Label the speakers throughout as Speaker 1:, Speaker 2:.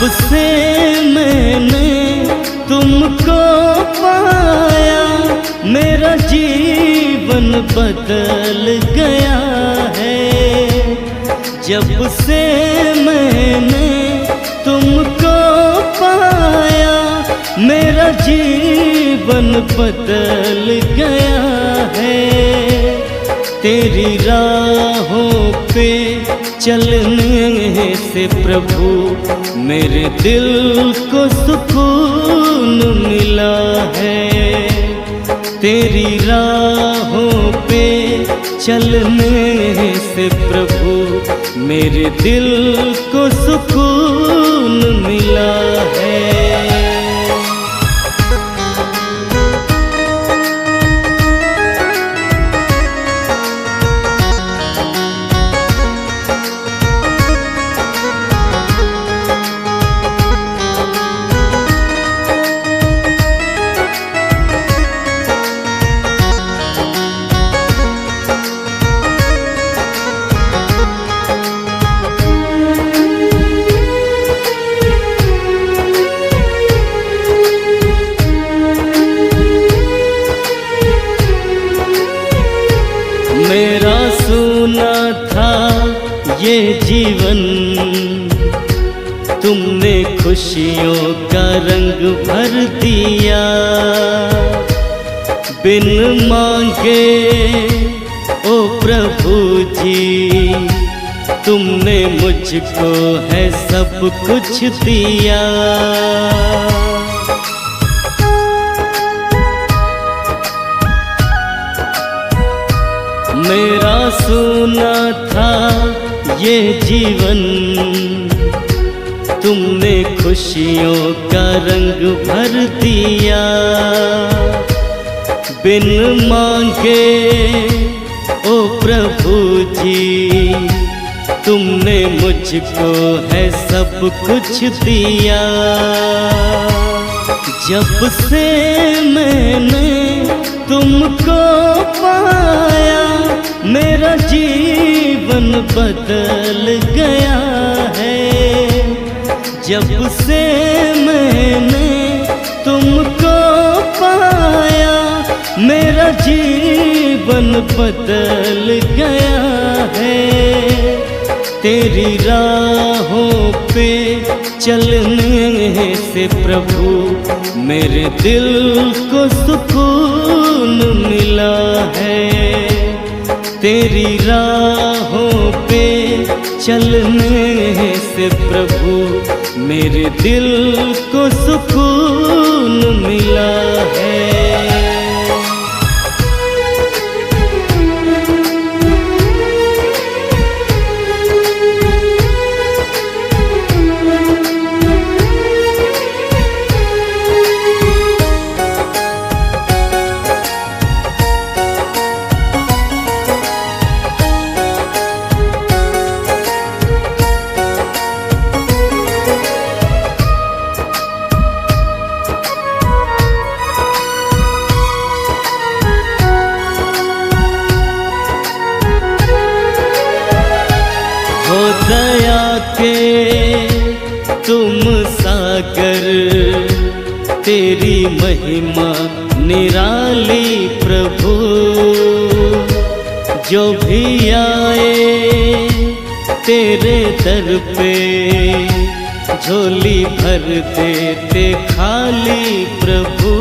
Speaker 1: से मैंने तुमको पाया मेरा जीवन बदल गया है। जब से मैंने तुमको पाया मेरा जीवन बदल गया है। तेरी राहों पे चलने से प्रभु मेरे दिल को सुकून मिला है। तेरी राहों पे चलने से प्रभु मेरे दिल को सुकून मिला है। मेरा सुना था ये जीवन तुमने खुशियों का रंग भर दिया। बिन मांगे ओ प्रभु जी तुमने मुझको है सब कुछ दिया। मेरा सुना था ये जीवन तुमने खुशियों का रंग भर दिया। बिन मांगे ओ प्रभु जी तुमने मुझको है सब कुछ दिया। जब से मैंने तुमको पाया मेरा जीवन बदल गया है। जब से मैंने तुमको पाया मेरा जीवन बदल गया है। तेरी राहों पे चलने से प्रभु मेरे दिल को सुकून मिला है। तेरी राहों पे चलने से प्रभु मेरे दिल को सुकून मिला है। हो दया के तुम सागर तेरी महिमा निराली प्रभु। जो भी आए तेरे दर पे झोली भर देते खाली प्रभु।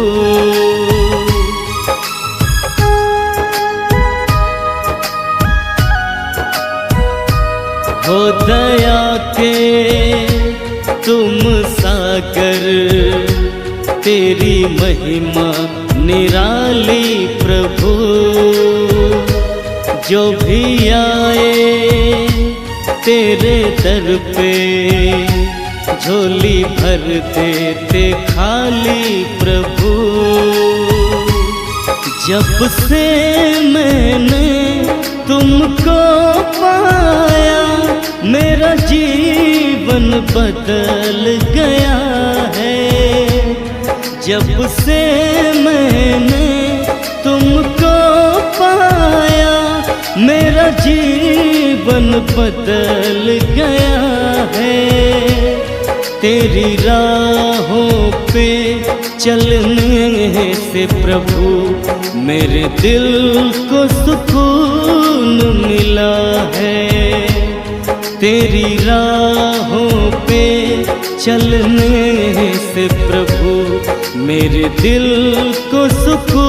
Speaker 1: हो दया के तुम सागर तेरी महिमा निराली प्रभु। जो भी आए तेरे दर पे झोली भर देते खाली प्रभु। जब से मैंने तुमको पाया मेरा जीवन बदल गया है। जब से मैंने तुमको पाया मेरा जीवन बदल गया है। तेरी राहों पे चलने से प्रभु मेरे दिल को सुकून मिला है। तेरी राहों पे चलने से प्रभु मेरे दिल को सुकून